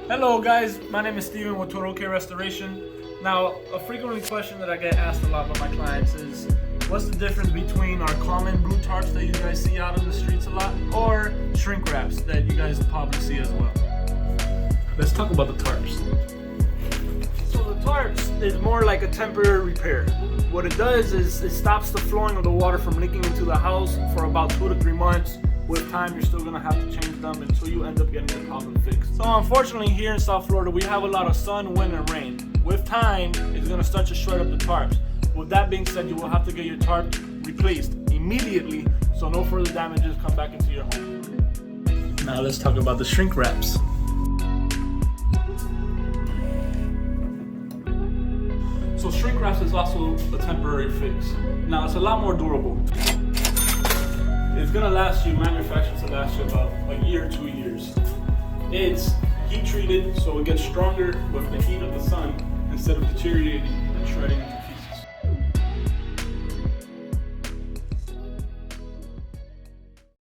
Hello guys, my name is Steven with Total Care Restoration. Now, a frequently question that I get asked a lot by my clients is, what's the difference between our common blue tarps that you guys see out on the streets a lot, or shrink wraps that you guys probably see as well? Let's talk about the tarps. So the tarps is more like a temporary repair. What it does is it stops the flowing of the water from leaking into the house for about 2 to 3 months. With time, you're still gonna have to change them until you end up getting the problem fixed. So unfortunately, here in South Florida, we have a lot of sun, wind, and rain. With time, it's gonna start to shred up the tarps. With that being said, you will have to get your tarp replaced immediately so no further damages come back into your home. Now let's talk about the shrink wraps. So shrink wraps is also a temporary fix. Now it's a lot more durable. It's gonna last you, manufactured to last you about a year, 2 years. It's heat treated, so it gets stronger with the heat of the sun instead of deteriorating and shredding.